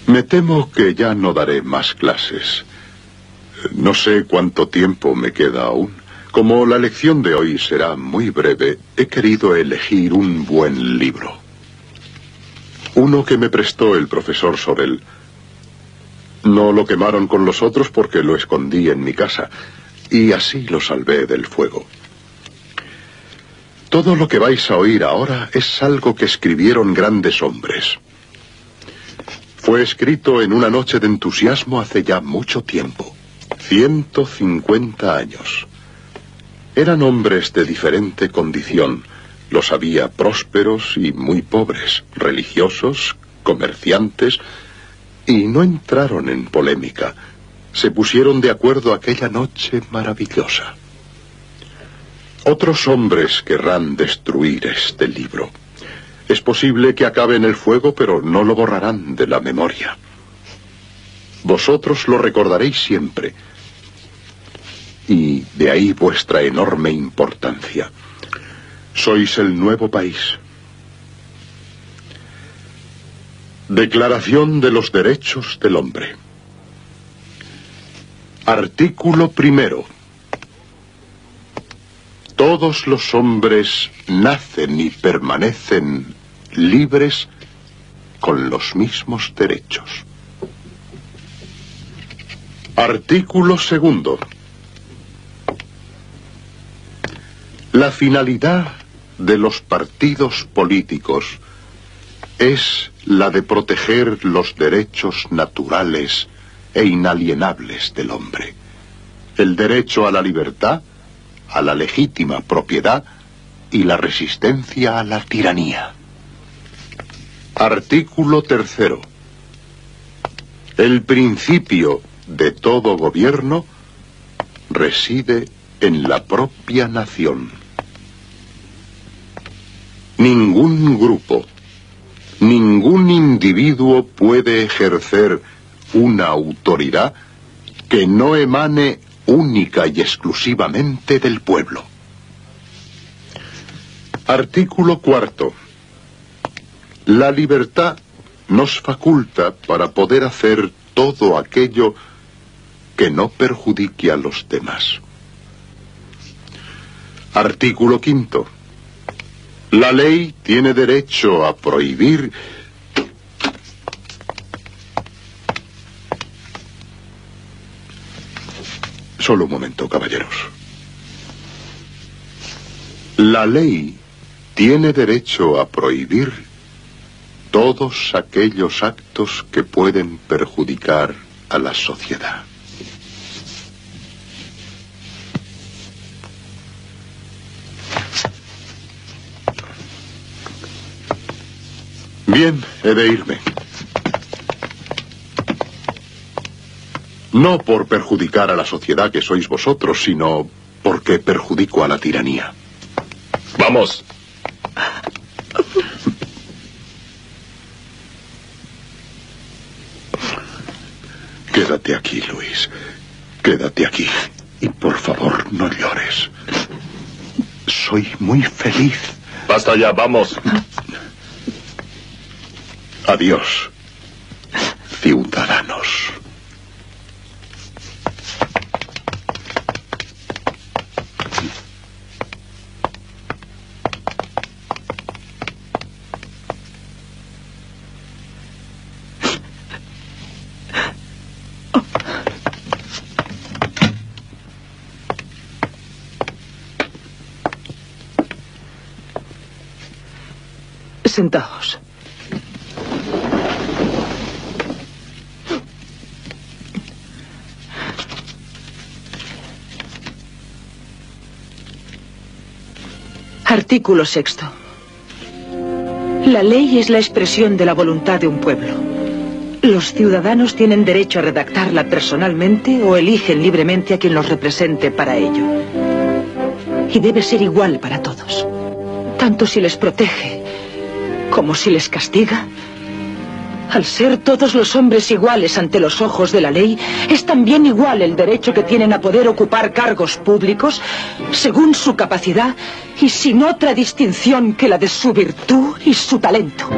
Me temo que ya no daré más clases. No sé cuánto tiempo me queda aún. Como la lección de hoy será muy breve, he querido elegir un buen libro. Uno que me prestó el profesor Sorel. No lo quemaron con los otros porque lo escondí en mi casa, y así lo salvé del fuego. Todo lo que vais a oír ahora es algo que escribieron grandes hombres. Fue escrito en una noche de entusiasmo hace ya mucho tiempo, 150 años. Eran hombres de diferente condición. Los había prósperos y muy pobres, religiosos, comerciantes, y no entraron en polémica. Se pusieron de acuerdo aquella noche maravillosa. Otros hombres querrán destruir este libro. Es posible que acabe en el fuego, pero no lo borrarán de la memoria. Vosotros lo recordaréis siempre. Y de ahí vuestra enorme importancia. Sois el nuevo país. Declaración de los Derechos del Hombre. Artículo primero. Todos los hombres nacen y permanecen libres con los mismos derechos. Artículo segundo. La finalidad de los partidos políticos es la de proteger los derechos naturales e inalienables del hombre. El derecho a la libertad, a la legítima propiedad y la resistencia a la tiranía. Artículo tercero. El principio de todo gobierno reside en la propia nación. Ningún grupo, ningún individuo puede ejercer una autoridad que no emane única y exclusivamente del pueblo. Artículo cuarto. La libertad nos faculta para poder hacer todo aquello que no perjudique a los demás. Artículo quinto. La ley tiene derecho a prohibir Solo un momento, caballeros. La ley tiene derecho a prohibir todos aquellos actos que pueden perjudicar a la sociedad. Bien, he de irme. No por perjudicar a la sociedad que sois vosotros, sino porque perjudico a la tiranía. ¡Vamos! Quédate aquí, Luis. Quédate aquí. Y por favor, no llores. Soy muy feliz. Basta ya, vamos. Adiós, ciudadanos. Sentaos. Artículo sexto. La ley es la expresión de la voluntad de un pueblo. Los ciudadanos tienen derecho a redactarla personalmente o eligen libremente a quien los represente para ello. Y debe ser igual para todos, tanto si les protege como si les castiga. Al ser todos los hombres iguales ante los ojos de la ley, es también igual el derecho que tienen a poder ocupar cargos públicos según su capacidad y sin otra distinción que la de su virtud y su talento.